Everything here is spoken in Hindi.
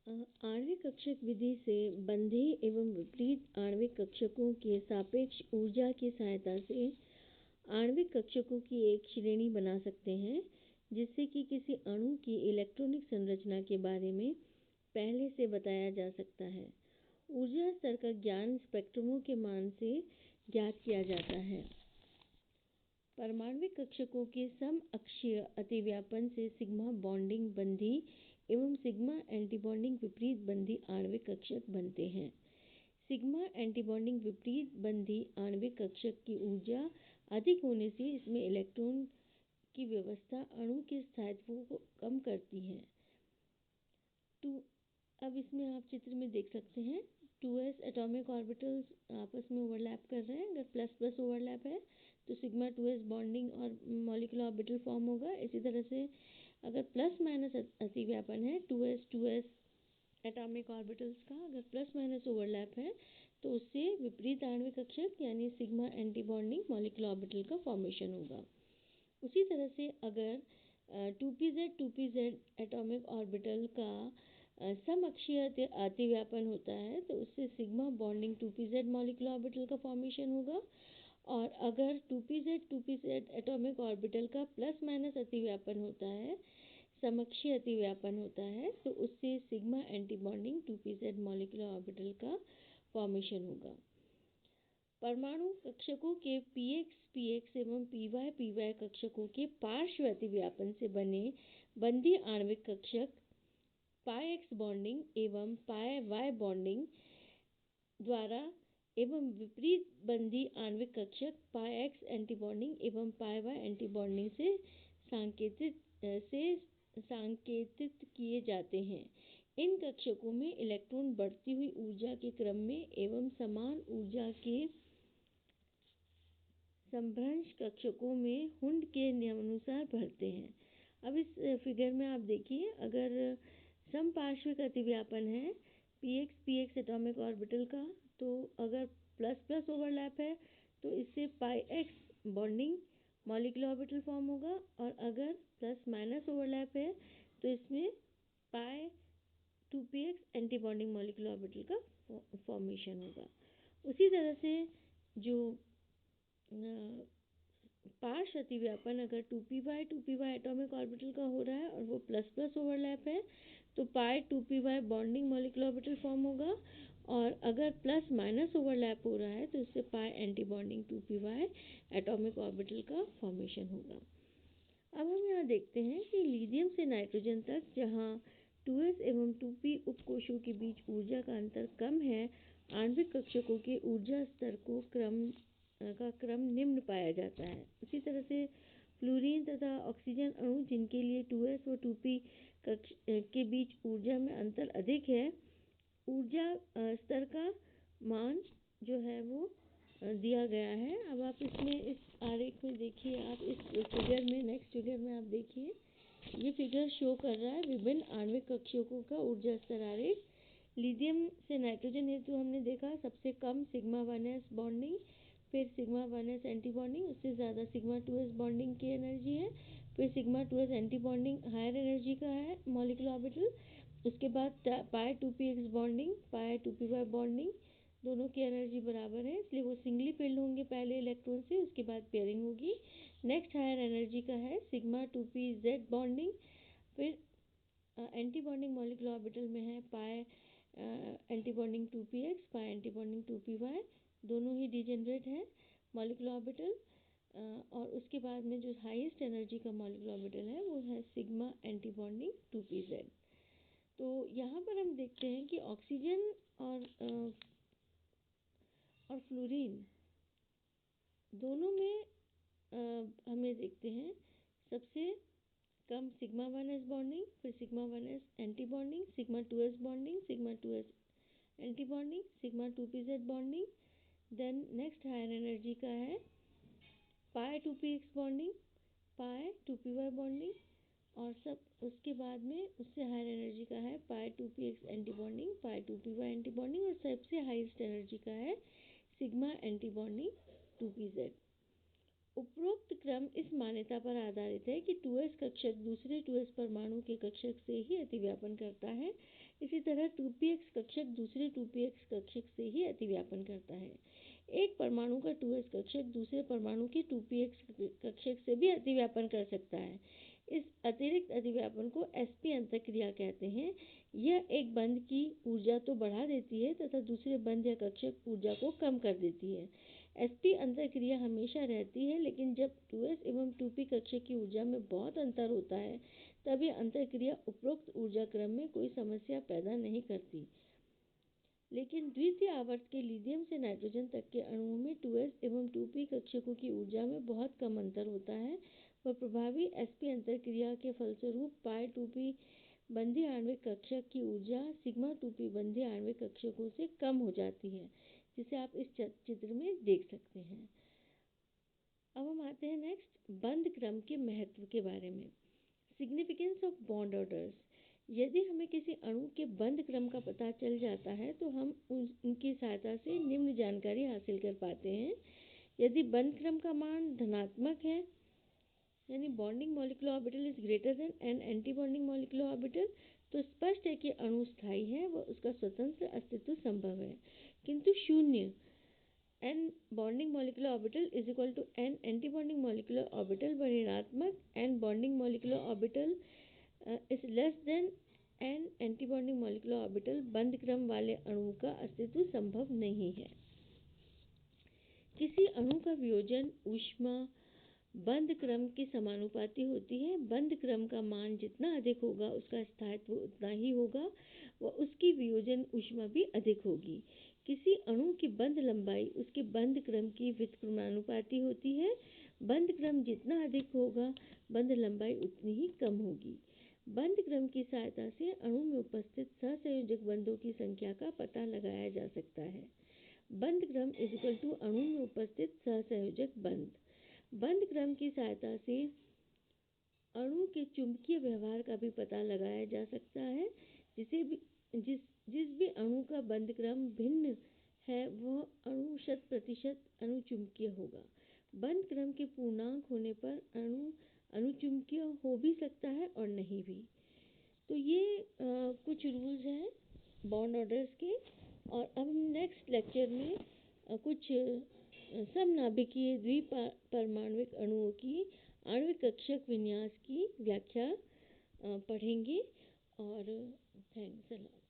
आणविक कक्षक विधि से बंधे एवं विपरीत आणविक कक्षकों के सापेक्ष ऊर्जा की सहायता से आणविक कक्षकों की एक श्रेणी बना सकते हैं, जिससे कि किसी अणु की इलेक्ट्रॉनिक संरचना के बारे में पहले से बताया जा सकता है। ऊर्जा स्तर का ज्ञान स्पेक्ट्रमों के मान से ज्ञात किया जाता है। परमाणविक कक्षकों के समअक्षीय अतिव्यापन से सिग्मा बॉन्डिंग बंधी एवं सिग्मा एंटीबॉन्डिंग विपरीत बंधी आणविक कक्षक बनते हैं। सिग्मा एंटीबॉन्डिंग विपरीत बंधी आणविक कक्षक की ऊर्जा अधिक होने से इसमें इलेक्ट्रॉन की व्यवस्था अणु के स्थायित्व को कम करती है। अब इसमें आप चित्र में देख सकते हैं 2s एटॉमिक ऑर्बिटल्स आपस में ओवरलैप कर रहे हैं। अगर प्लस प्लस ओवरलैप है तो सिग्मा 2s बॉन्डिंग और मॉलिक्यूलर ऑर्बिटल फॉर्म होगा। इसी तरह से अगर प्लस माइनस अतिव्यापन है 2s एटॉमिक ऑर्बिटल्स का, अगर प्लस माइनस ओवरलैप है तो उससे विपरीत आणविक कक्षक यानी sigma anti bonding molecular orbital का फॉर्मेशन होगा। उसी तरह से अगर 2pz एटॉमिक ऑर्बिटल का समअक्षीय अतिव्यापन होता है तो उससे sigma bonding 2pz molecular orbital का फॉर्मेशन होगा। और अगर 2pz एटॉमिक ऑर्बिटल का प्लस माइनस अतिव्यापन होता है, समअक्षीय अतिव्यापन होता है, तो उससे sigma anti bonding 2pz molecular orbital का फॉर्मेशन होगा। परमाणु कक्षकों के px एवं py कक्षकों के पार्श्व अतिव्यापन से बने बंधी आणविक कक्षक पाई x बॉन्डिंग एवं पाई y बॉन्डिंग द्वारा एवं विपरीत बंधी आणविक कक्षक पाई x एंटीबॉन्डिंग एवं पाई y एंटीबॉन्डिंग से सांकेतित किए जाते हैं। इन कक्षकों में इलेक्ट्रॉन बढ़ती हुई ऊर्जा के क्रम में एवं समान ऊर्जा के समभ्रंश कक्षकों में हुंड के नियमानुसार भरते हैं। अब इस फिगर में आप देखिए, अगर समपार्श्विक अतिव्यापन है px एटॉमिक ऑर्बिटल का, तो अगर प्लस प्लस ओवरलैप है तो इससे पाई x bonding molecular orbital form होगा। और अगर प्लस माइनस ओवरलैप है तो इसमें पाई 2px anti bonding molecular orbital का फॉर्मेशन होगा। उसी तरह से जो पार्श्व अतिव्यापन अगर 2py एटॉमिक ऑर्बिटल का हो रहा है और वो प्लस प्लस ओवरलैप है तो पाई 2py bonding molecular orbital form होगा। और अगर प्लस माइनस ओवरलैप हो रहा है तो इससे pi anti bonding 2py atomic orbital का फॉर्मेशन होगा। अब हम यहाँ देखते हैं कि लिथियम से नाइट्रोजन तक जहाँ 2s एवं 2p उपकोशों के बीच ऊर्जा का अंतर कम है, आणविक कक्षकों के ऊर्जा स्तर को क्रम निम्न पाया जाता है। उसी तरह से फ्लोरीन तथा ऑक्सीजन अणु जिनके लिए 2s व 2p के बीच ऊर्जा में अंतर अधिक है, ऊर्जा स्तर का मान जो है वो दिया गया है। अब आप इसमें इस आरेख में देखिए, आप इस फिगर में नेक्स्ट फिगर में आप देखिए, ये फिगर शो कर रहा है विभिन्न आणविक कक्षकों का ऊर्जा स्तर आरेख। लिथियम से नाइट्रोजन हेतु हमने देखा सबसे कम सिग्मा 1s बॉन्डिंग, फिर सिग्मा 1s एंटी बॉन्डिंग, उससे ज़्यादा सिग्मा 2s बॉन्डिंग की एनर्जी है, फिर sigma 2s anti bonding higher energy का है मॉलिक्यूलर ऑर्बिटल। उसके बाद पाई 2px बॉन्डिंग, पाई 2py बॉन्डिंग, दोनों की एनर्जी बराबर है, इसलिए वो सिंगली फिल्ड होंगे पहले इलेक्ट्रॉन से, उसके बाद पेयरिंग होगी। नेक्स्ट हायर एनर्जी का है सिग्मा 2pz बॉन्डिंग, फिर एंटी बॉन्डिंग मॉलिक्यूलर ऑर्बिटल में है पाई एंटी बॉन्डिंग 2px, पाई एंटी बॉन्डिंग 2py, दोनों ही डिजेनरेट है मॉलिक्यूलर ऑर्बिटल। और उसके बाद में जो हाईएस्ट एनर्जी का मॉलिक्यूलर ऑर्बिटल है वो है सिग्मा एंटी बॉन्डिंग 2pz। तो यहाँ पर हम देखते हैं कि ऑक्सीजन और फ्लोरीन दोनों में हमें देखते हैं सबसे कम सिग्मा 1s बॉन्डिंग, फिर sigma 1s anti bonding, sigma 2s bonding, sigma 2s anti bonding, sigma 2pz bonding. Then next higher energy का है पाई 2px बॉन्डिंग, पाई 2py बॉन्डिंग, और सब उसके बाद में उससे हायर एनर्जी का है पाई 2px एंटी बॉन्डिंग, पाई 2py एंटी बॉन्डिंग, और सबसे हाईएस्ट एनर्जी का है सिग्मा एंटी बॉन्डिंग 2pz। उपरोक्त क्रम इस मान्यता पर आधारित है कि 2s कक्षक दूसरे 2s परमाणु के कक्षक से ही अतिव्यापन करता है। इसी तरह 2px कक्षक दूसरे 2px कक्षक से ही अतिव्यापन करता है। एक परमाणु का 2s कक्षक दूसरे परमाणु के 2px कक्षक से भी अतिव्यापन कर सकता है। इस अतिरिक्त अतिव्यापन को sp अंतःक्रिया कहते हैं। यह एक बंध की ऊर्जा तो बढ़ा देती है तथा दूसरे बंध या कक्षक ऊर्जा को कम कर देती है। sp अंतःक्रिया हमेशा रहती है, लेकिन जब 2s एवं 2p कक्षक की ऊर्जा में बहुत अंतर होता है तब यह अंतःक्रिया उपरोक्त ऊर्जा क्रम में कोई समस्या पैदा नहीं करती। लेकिन द्वितीय आवर्त के लिथियम से नाइट्रोजन तक के अणुओं में 2s एवं 2p कक्षकों की ऊर्जा में बहुत कम अंतर होता है व प्रभावी sp अंतःक्रिया के फलस्वरूप पाई 2p बंधीय आणविक कक्षक की ऊर्जा सिग्मा 2p बंधीय आणविक कक्षकों से कम हो जाती है, जिसे आप इस चित्र में देख सकते हैं। अब हम आते हैं नेक्स्ट बंध क्रम के महत्व के बारे में। Significance of bond orders. यदि हमें किसी अणु के बंध क्रम का पता चल जाता है तो हम उनकी सहायता से निम्न जानकारी हासिल कर पाते हैं। यदि बंध क्रम का मान धनात्मक है, यानी bonding molecular orbital is greater than N anti bonding molecular orbital, तो स्पष्ट है कि अणु स्थायी है व उसका स्वतंत्र अस्तित्व संभव है। किंतु शून्य N bonding molecular orbital is equal to N anti bonding molecular orbital व ऋणात्मक N bonding molecular orbital is less than N anti bonding molecular orbital बंध क्रम वाले अणु का अस्तित्व संभव नहीं है। किसी अणु का वियोजन ऊष्मा बंध क्रम के समानुपाती होती है। बंध क्रम का मान जितना अधिक होगा उसका स्थायित्व उतना ही होगा व उसकी वियोजन ऊष्मा भी अधिक होगी। किसी अणु की बंध लंबाई उसके बंध क्रम की व्युत्क्रमानुपाती होती है। बंध क्रम जितना अधिक होगा बंध लंबाई उतनी ही कम होगी। बंध क्रम की सहायता से अणु में उपस्थित सहसंयोजक बंधों की संख्या का पता लगाया जा सकता है। बंध क्रम इज इक्वल टू अणु में उपस्थित सहसंयोजक बंध। बंध क्रम की सहायता से अणु के चुंबकीय व्यवहार का भी पता लगाया जा सकता है। जिस भी अणु का बंध क्रम भिन्न है वह अणु 100% अणुचुंबकीय होगा। बंध क्रम के पूर्णांक होने पर अणु अणुचुंबकीय हो भी सकता है और नहीं भी। तो ये कुछ रूल्स हैं बॉन्ड ऑर्डर्स के। और अब हम नेक्स्ट लेक्चर में कुछ समनाभिकीय द्विपरमाण्विक अणुओं की आणविक कक्षक विन्यास की व्याख्या पढ़ेंगे। और थैंक्स अ लॉट।